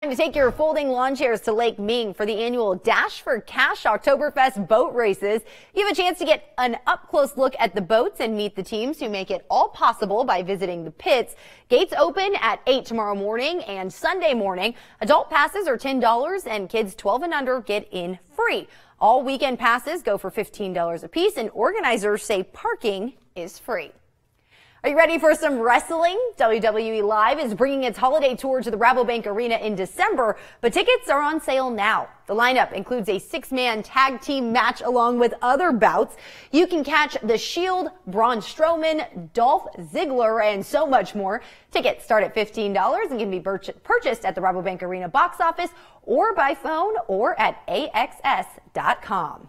Time to take your folding lawn chairs to Lake Ming for the annual Dash for Cash Oktoberfest boat races. You have a chance to get an up-close look at the boats and meet the teams who make it all possible by visiting the pits. Gates open at 8 tomorrow morning and Sunday morning. Adult passes are $10 and kids 12 and under get in free. All weekend passes go for $15 a piece, and organizers say parking is free. Are you ready for some wrestling? WWE Live is bringing its holiday tour to the Rabobank Arena in December, but tickets are on sale now. The lineup includes a 6-man tag team match along with other bouts. You can catch The Shield, Braun Strowman, Dolph Ziggler, and so much more. Tickets start at $15 and can be purchased at the Rabobank Arena box office or by phone or at axs.com.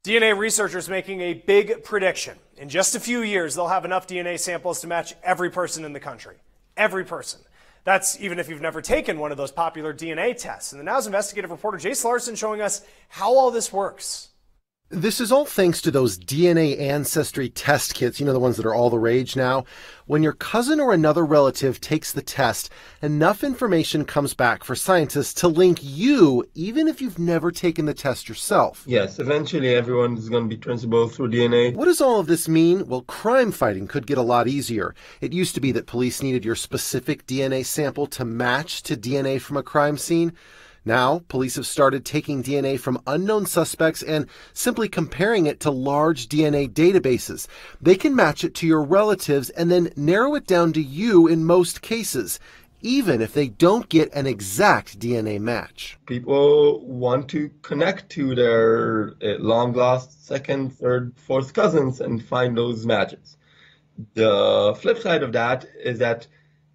DNA researchers making a big prediction. In just a few years, they'll have enough DNA samples to match every person in the country. Every person. That's even if you've never taken one of those popular DNA tests. And the Now's investigative reporter Jace Larson showing us how all this works. This is all thanks to those DNA ancestry test kits, the ones that are all the rage now. When your cousin or another relative takes the test, enough information comes back for scientists to link you, even if you've never taken the test yourself. Yes, eventually everyone is going to be traceable through DNA. What does all of this mean? Well, crime fighting could get a lot easier. It used to be that police needed your specific DNA sample to match to DNA from a crime scene. Now, police have started taking DNA from unknown suspects and simply comparing it to large DNA databases. They can match it to your relatives and then narrow it down to you in most cases, even if they don't get an exact DNA match. People want to connect to their long-lost second, third, fourth cousins and find those matches. The flip side of that is that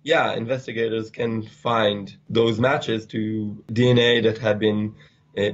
investigators can find those matches to DNA that had been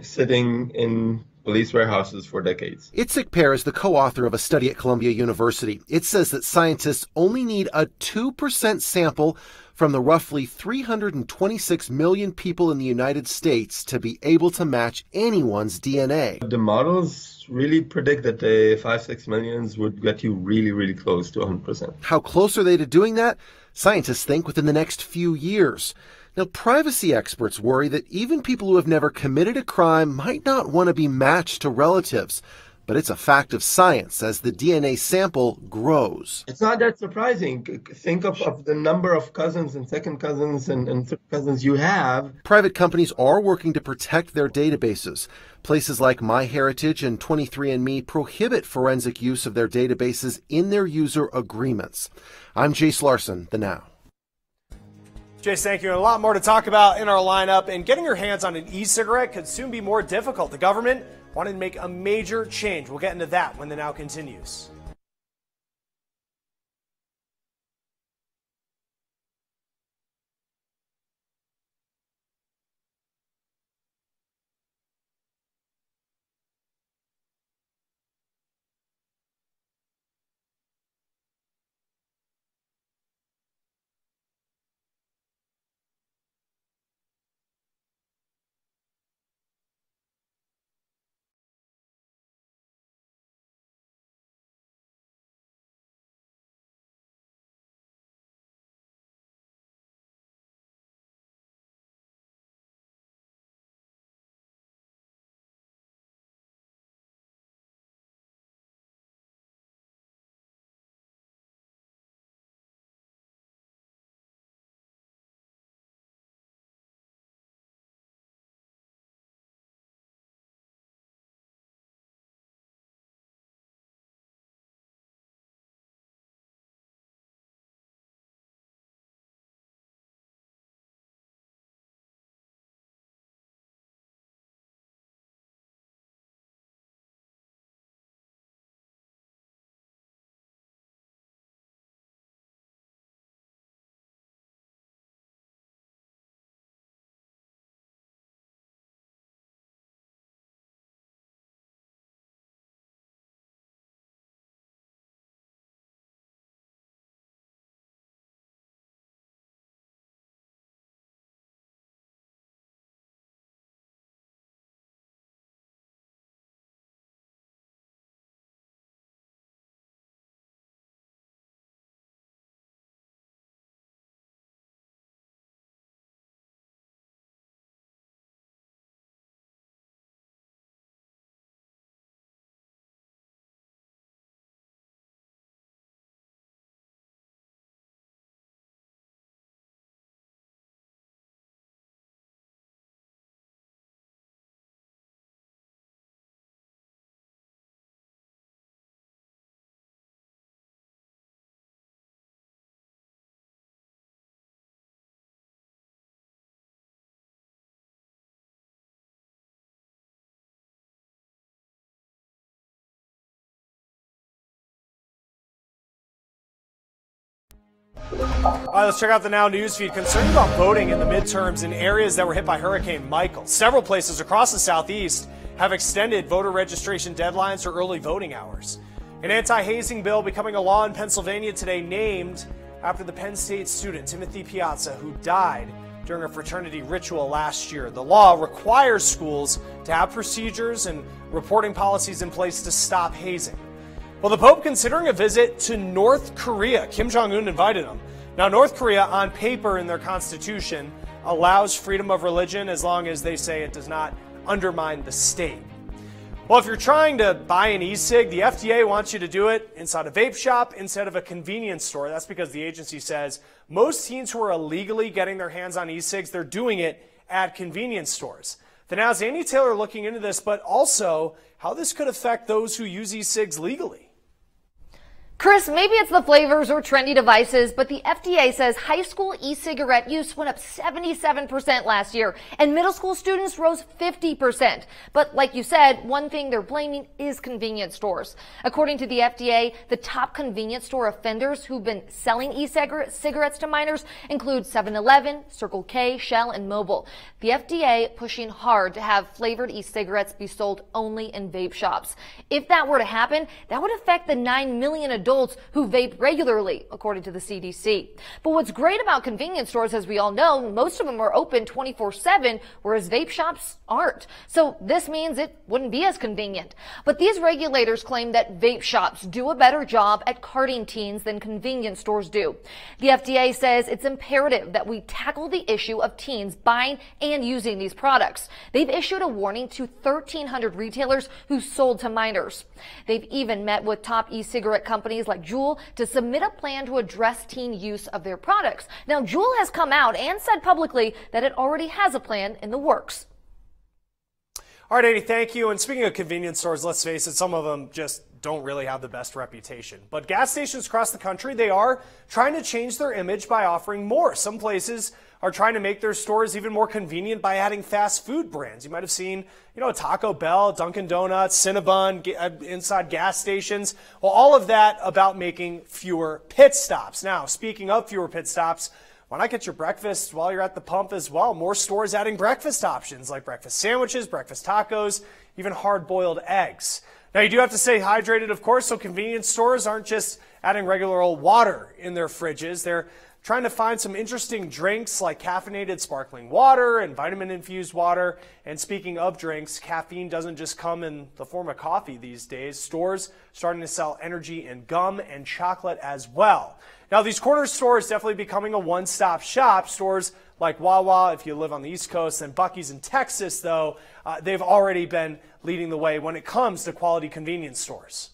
sitting in police warehouses for decades. Itzhak Pear is the co-author of a study at Columbia University. It says that scientists only need a 2% sample from the roughly 326 million people in the United States to be able to match anyone's DNA. The models really predict that the 5-6 millions would get you really, really close to 100%. How close are they to doing that? Scientists think within the next few years. Now, privacy experts worry that even people who have never committed a crime might not want to be matched to relatives. But it's a fact of science as the DNA sample grows. It's not that surprising. Think of the number of cousins and second cousins and third cousins you have. Private companies are working to protect their databases. Places like MyHeritage and 23andMe prohibit forensic use of their databases in their user agreements. I'm Jace Larson, The Now. Jace, thank you. And a lot more to talk about in our lineup. And getting your hands on an e-cigarette could soon be more difficult. The government wanted to make a major change. We'll get into that when The Now continues. All right, let's check out the Now News feed. Concerned about voting in the midterms in areas that were hit by Hurricane Michael. Several places across the southeast have extended voter registration deadlines for early voting hours. An anti-hazing bill becoming a law in Pennsylvania today, named after the Penn State student Timothy Piazza, who died during a fraternity ritual last year. The law requires schools to have procedures and reporting policies in place to stop hazing. Well, the Pope considering a visit to North Korea. Kim Jong-un invited him. Now, North Korea, on paper in their constitution, allows freedom of religion as long as they say it does not undermine the state. Well, if you're trying to buy an e-cig, the FDA wants you to do it inside a vape shop instead of a convenience store. That's because the agency says most teens who are illegally getting their hands on e-cigs, they're doing it at convenience stores. The Now's Andy Taylor looking into this, but also how this could affect those who use e-cigs legally. Chris, maybe it's the flavors or trendy devices, but the FDA says high school e-cigarette use went up 77% last year, and middle school students rose 50%. But like you said, one thing they're blaming is convenience stores. According to the FDA, the top convenience store offenders who've been selling e-cigarettes to minors include 7-Eleven, Circle K, Shell, and Mobil. The FDA pushing hard to have flavored e-cigarettes be sold only in vape shops. If that were to happen, that would affect the 9 million adults who vape regularly, according to the CDC. But what's great about convenience stores, as we all know, most of them are open 24/7, whereas vape shops aren't. So this means it wouldn't be as convenient. But these regulators claim that vape shops do a better job at carding teens than convenience stores do. The FDA says it's imperative that we tackle the issue of teens buying and using these products. They've issued a warning to 1,300 retailers who sold to minors. They've even met with top e-cigarette companies like Juul to submit a plan to address teen use of their products. Now, Juul has come out and said publicly that it already has a plan in the works. All right, Eddie, thank you. And speaking of convenience stores, let's face it, some of them just don't really have the best reputation. But gas stations across the country, they are trying to change their image by offering more. Some places are trying to make their stores even more convenient by adding fast food brands. You might have seen, Taco Bell, Dunkin' Donuts, Cinnabon inside gas stations. Well, all of that about making fewer pit stops. Now, speaking of fewer pit stops, why not get your breakfast while you're at the pump as well? More stores adding breakfast options like breakfast sandwiches, breakfast tacos, even hard-boiled eggs. Now, you do have to stay hydrated, of course, so convenience stores aren't just adding regular old water in their fridges. They're trying to find some interesting drinks like caffeinated sparkling water and vitamin-infused water. And speaking of drinks, caffeine doesn't just come in the form of coffee these days. Stores starting to sell energy in gum and chocolate as well. Now, these corner stores definitely becoming a one-stop shop. Stores like Wawa, if you live on the East Coast, and Buc-ee's in Texas, though, they've already been leading the way when it comes to quality convenience stores.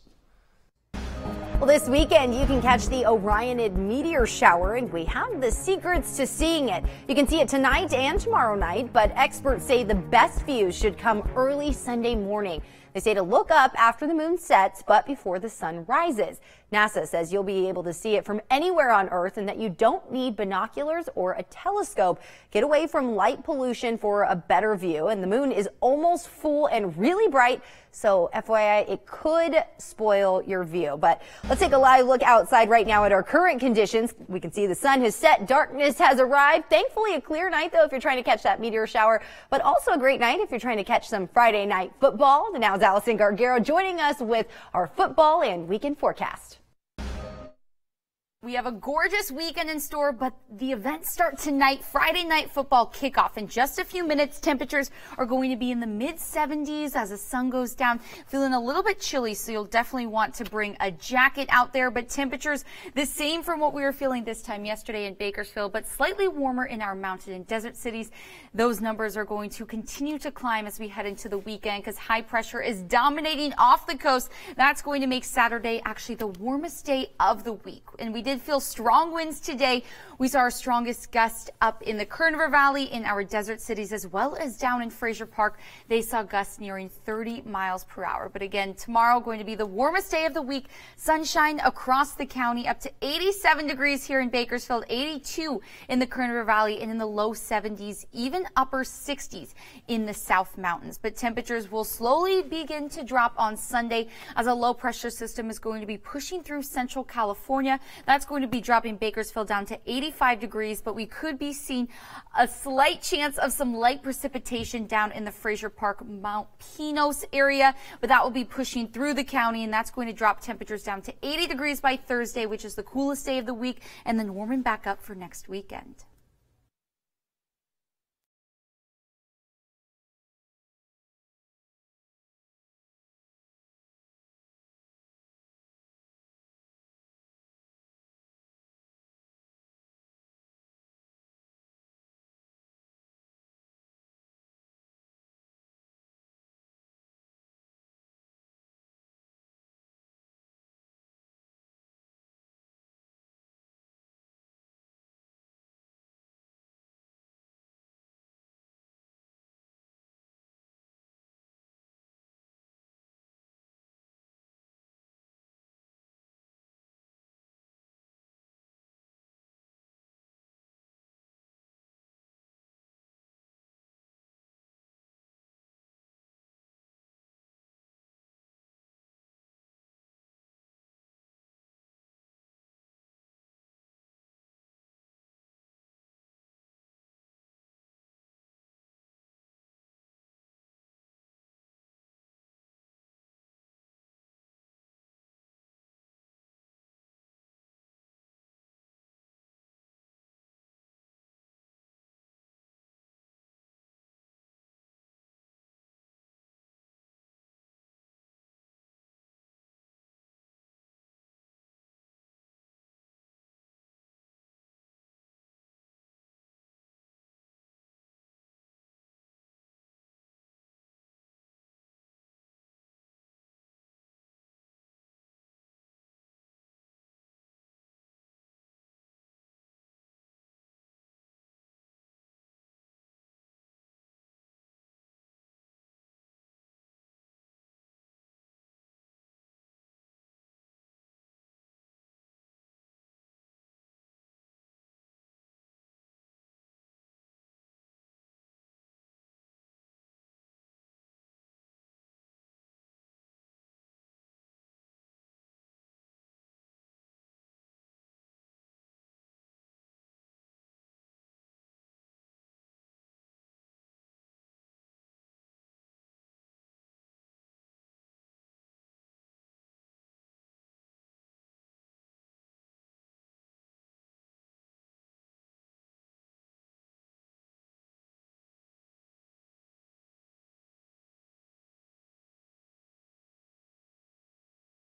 Well, this weekend, you can catch the Orionid meteor shower, and we have the secrets to seeing it. You can see it tonight and tomorrow night, but experts say the best views should come early Sunday morning. They say to look up after the moon sets, but before the sun rises. NASA says you'll be able to see it from anywhere on Earth and that you don't need binoculars or a telescope. Get away from light pollution for a better view. And the moon is almost full and really bright, so FYI, it could spoil your view. But let's take a live look outside right now at our current conditions. We can see the sun has set, darkness has arrived. Thankfully, a clear night, though, if you're trying to catch that meteor shower, but also a great night if you're trying to catch some Friday night football. The Now's Allison Gargaro joining us with our football and weekend forecast. We have a gorgeous weekend in store, but the events start tonight. Friday night football kickoff in just a few minutes. Temperatures are going to be in the mid-70s as the sun goes down. Feeling a little bit chilly, so you'll definitely want to bring a jacket out there. But temperatures the same from what we were feeling this time yesterday in Bakersfield, but slightly warmer in our mountain and desert cities. Those numbers are going to continue to climb as we head into the weekend because high pressure is dominating off the coast. That's going to make Saturday actually the warmest day of the week. And we did feel strong winds today. We saw our strongest gust up in the Kern River Valley in our desert cities as well as down in Fraser Park. They saw gusts nearing 30 miles per hour. But again, tomorrow going to be the warmest day of the week. Sunshine across the county up to 87 degrees here in Bakersfield, 82 in the Kern River Valley, and in the low 70s, even upper 60s in the South Mountains. But temperatures will slowly begin to drop on Sunday as a low pressure system is going to be pushing through central California. That's That's going to be dropping Bakersfield down to 85 degrees, but we could be seeing a slight chance of some light precipitation down in the Fraser Park, Mount Pinos area, but that will be pushing through the county, and that's going to drop temperatures down to 80 degrees by Thursday, which is the coolest day of the week, and then warming back up for next weekend.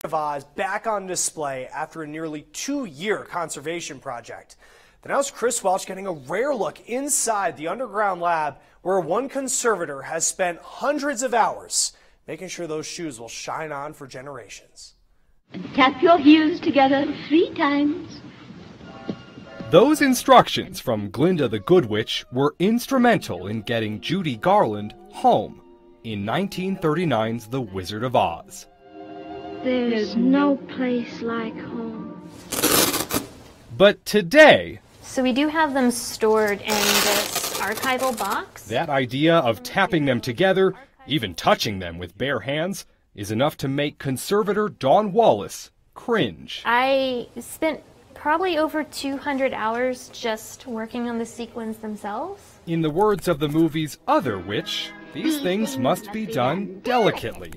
Of Oz back on display after a nearly 2-year conservation project. The now's Chris Welch getting a rare look inside the underground lab where one conservator has spent hundreds of hours making sure those shoes will shine on for generations. And tap your heels together 3 times. Those instructions from Glinda the Good Witch were instrumental in getting Judy Garland home in 1939's The Wizard of Oz. There's no place like home. But today, so we do have them stored in this archival box. That idea of tapping them together, even touching them with bare hands, is enough to make conservator Dawn Wallace cringe. I spent probably over 200 hours just working on the sequins themselves. In the words of the movie's other witch, these things must be done delicately.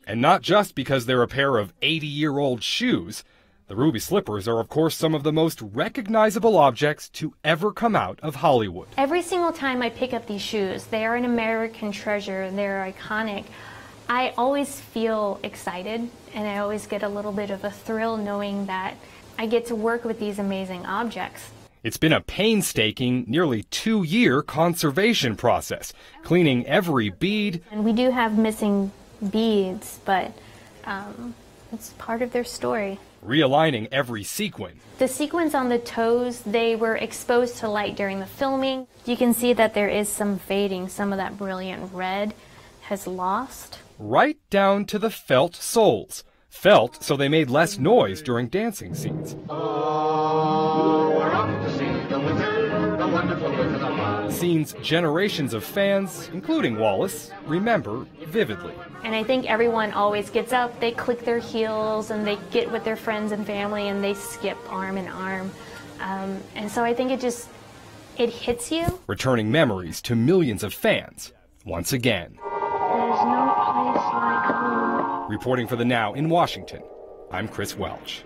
And not just because they're a pair of 80-year-old shoes. The ruby slippers are, of course, some of the most recognizable objects to ever come out of Hollywood. Every single time I pick up these shoes, they are an American treasure, they're iconic. I always feel excited, and I always get a little bit of a thrill knowing that I get to work with these amazing objects. It's been a painstaking, nearly 2-year conservation process, cleaning every bead. And we do have missing beads, but it's part of their story. Realigning every sequin. The sequins on the toes, they were exposed to light during the filming. You can see that there is some fading. Some of that brilliant red has lost. Right down to the felt soles. Felt so they made less noise during dancing scenes. Oh, we're off to see the wizard, the wonderful Wizard of Scenes generations of fans, including Wallace, remember vividly. And I think everyone always gets up, they click their heels, and they get with their friends and family, and they skip arm in arm. And so I think it hits you. Returning memories to millions of fans once again. There's no place like home. Reporting for The Now in Washington, I'm Chris Welch.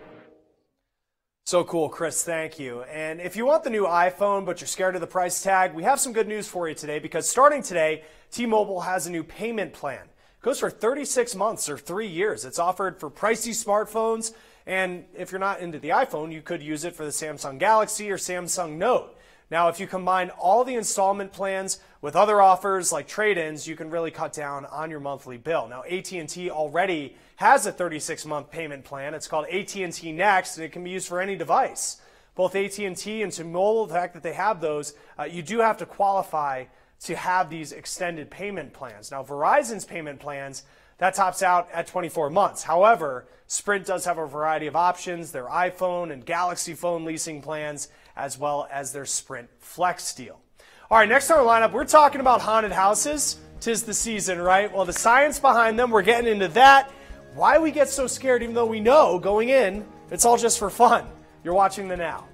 So cool, Chris, thank you. And if you want the new iPhone but you're scared of the price tag, we have some good news for you today, because starting today, T-Mobile has a new payment plan. It goes for 36 months or 3 years. It's offered for pricey smartphones, and if you're not into the iPhone, you could use it for the Samsung Galaxy or Samsung Note. Now, if you combine all the installment plans with other offers like trade-ins, you can really cut down on your monthly bill. Now, AT&T already has a 36-month payment plan. It's called AT&T Next, and it can be used for any device. Both AT&T and T-Mobile, the fact that they have those, you do have to qualify to have these extended payment plans. Now, Verizon's payment plans, that tops out at 24 months. However, Sprint does have a variety of options, their iPhone and Galaxy phone leasing plans, as well as their Sprint Flex deal. All right, next on our lineup, we're talking about haunted houses. 'Tis the season, right? Well, the science behind them, we're getting into that. Why we get so scared, even though we know going in, it's all just for fun. You're watching The Now.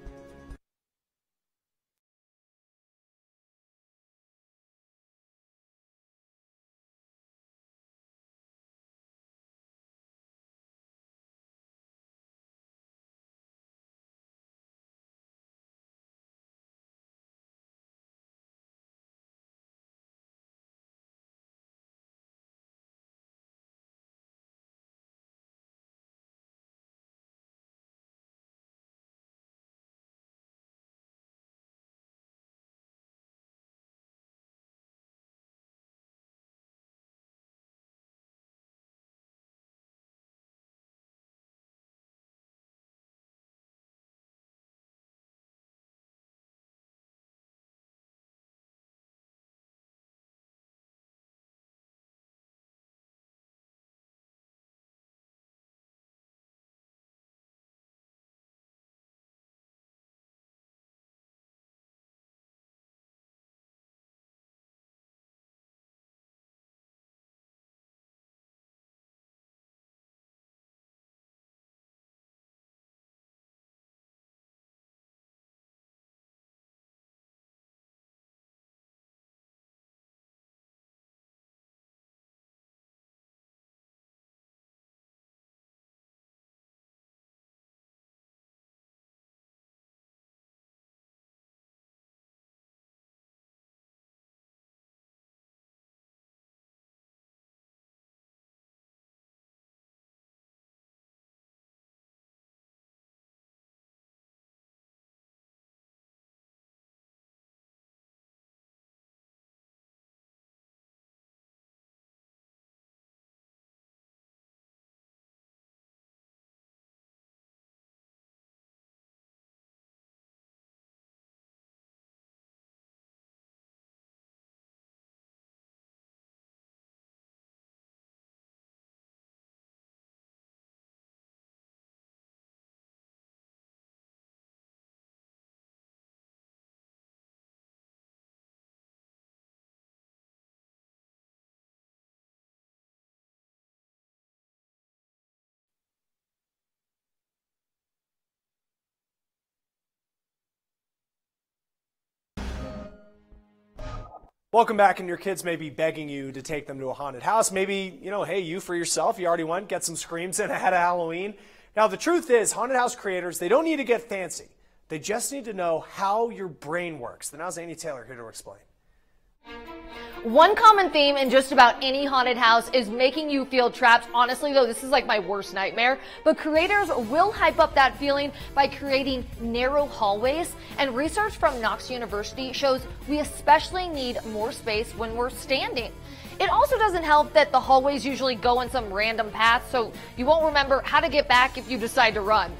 Welcome back, and your kids may be begging you to take them to a haunted house. Maybe, hey, you for yourself, you already went, get some screams in ahead of Halloween. Now, the truth is, haunted house creators, they don't need to get fancy. They just need to know how your brain works. The Now's Annie Taylor here to explain. One common theme in just about any haunted house is making you feel trapped. Honestly, though, this is like my worst nightmare. But creators will hype up that feeling by creating narrow hallways. And research from Knox University shows we especially need more space when we're standing. It also doesn't help that the hallways usually go in some random path, so you won't remember how to get back if you decide to run.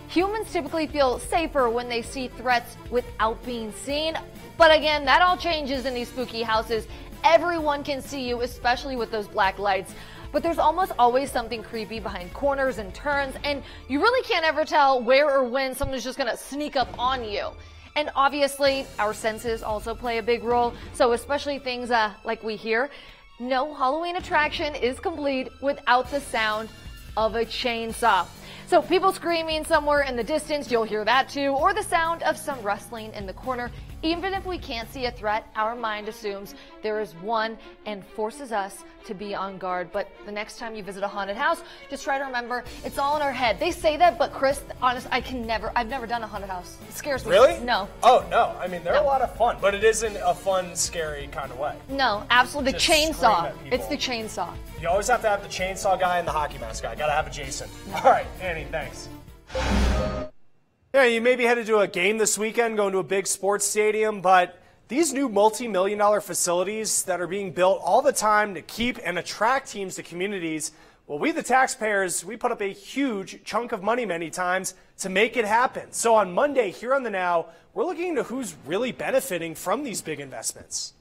Humans typically feel safer when they see threats without being seen. But again, that all changes in these spooky houses. Everyone can see you, especially with those black lights. But there's almost always something creepy behind corners and turns, and you really can't ever tell where or when someone's just gonna sneak up on you. And obviously, our senses also play a big role. So especially things like we hear, no Halloween attraction is complete without the sound of a chainsaw. So people screaming somewhere in the distance, you'll hear that too, or the sound of some rustling in the corner. Even if we can't see a threat, our mind assumes there is one and forces us to be on guard. But the next time you visit a haunted house, just try to remember it's all in our head. They say that, but Chris, honest, I've never done a haunted house. It scares me. Really? No. Oh, no. I mean, they're a lot of fun, but it isn't a fun, scary kind of way. No, absolutely. The Just scream chainsaw. at people. It's the chainsaw. You always have to have the chainsaw guy and the hockey mask guy. Gotta have a Jason. All right, Annie, thanks. Yeah, you may be headed to a game this weekend, going to a big sports stadium, but these new multi-million-dollar facilities that are being built all the time to keep and attract teams to communities, well, we the taxpayers, we put up a huge chunk of money many times to make it happen. So on Monday, here on The Now, we're looking into who's really benefiting from these big investments.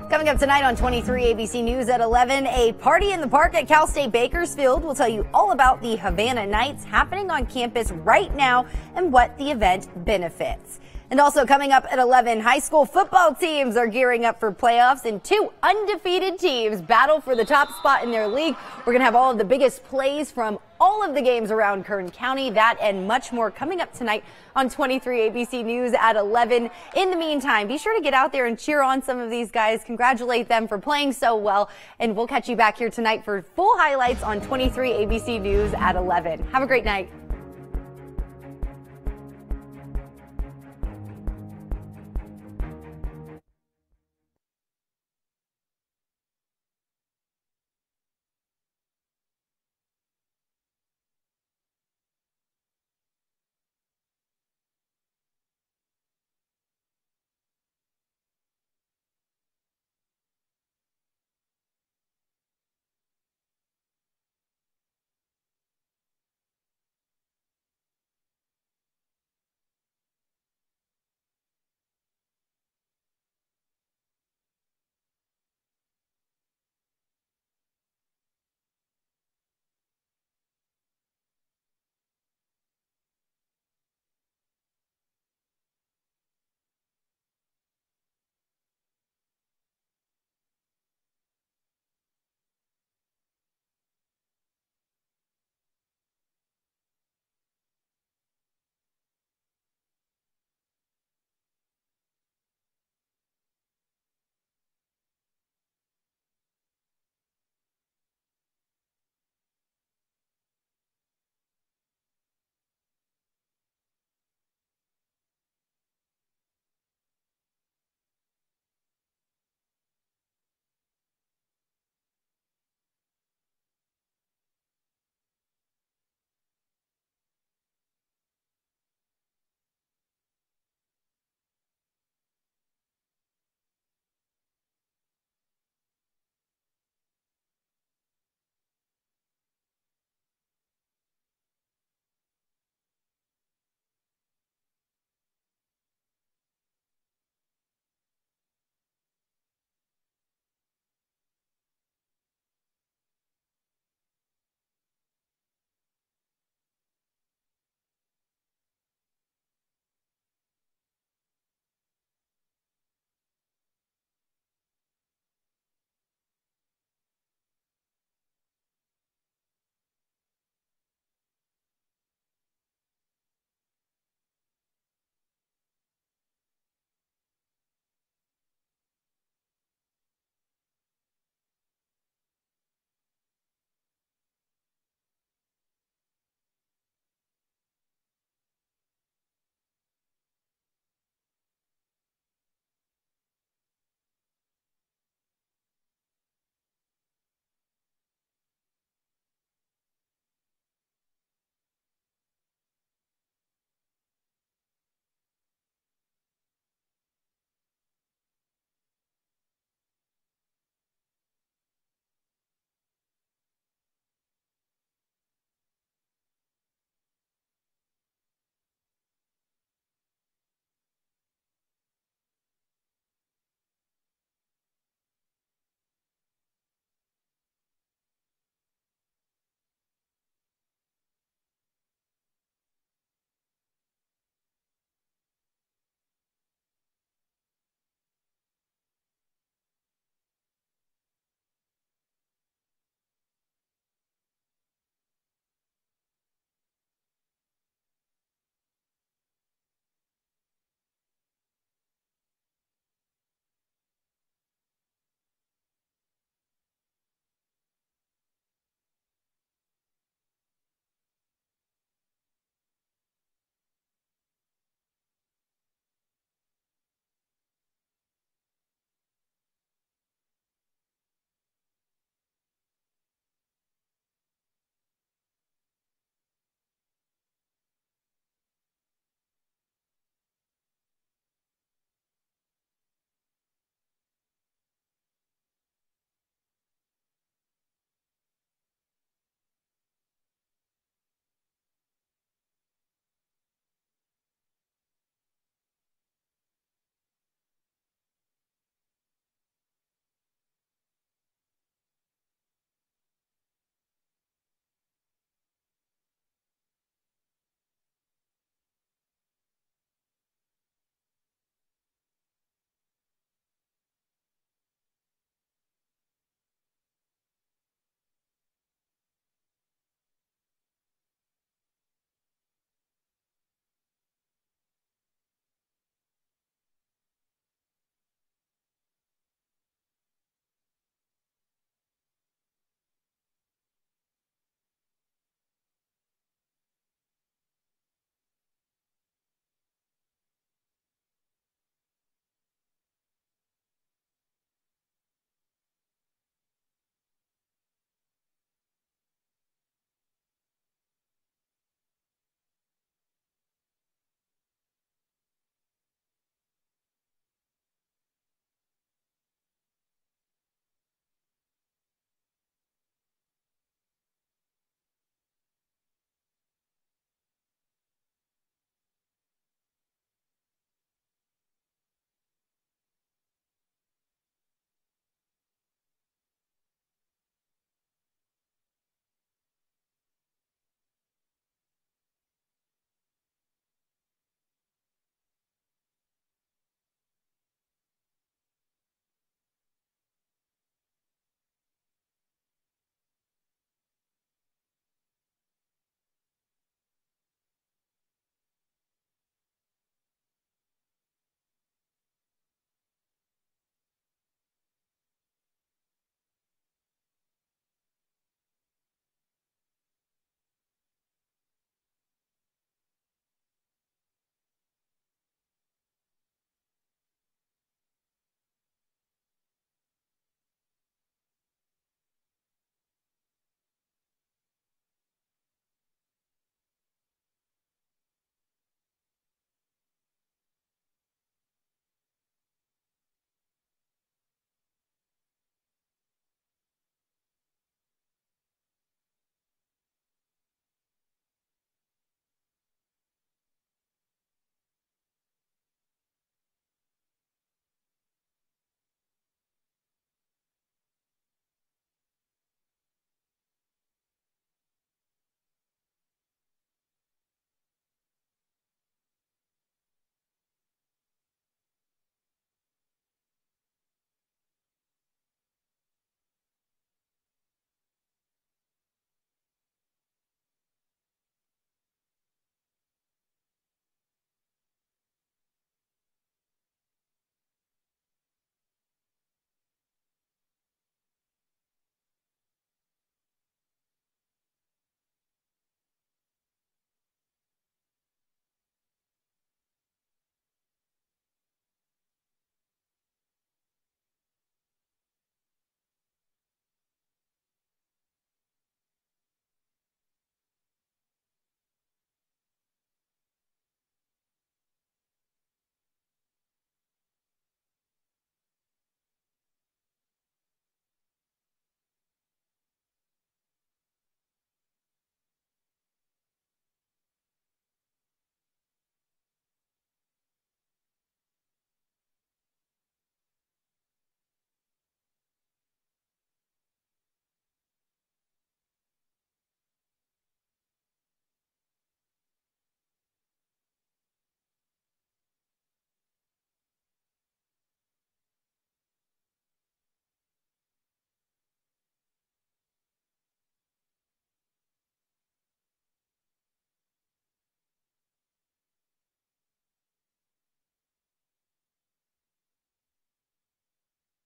Coming up tonight on 23 ABC News at 11, a party in the park at Cal State Bakersfield. We'll tell you all about the Havana Nights happening on campus right now and what the event benefits. And also coming up at 11, high school football teams are gearing up for playoffs, and two undefeated teams battle for the top spot in their league. We're going to have all of the biggest plays from all of the games around Kern County. That and much more coming up tonight on 23 ABC News at 11. In the meantime, be sure to get out there and cheer on some of these guys. Congratulate them for playing so well. And we'll catch you back here tonight for full highlights on 23 ABC News at 11. Have a great night.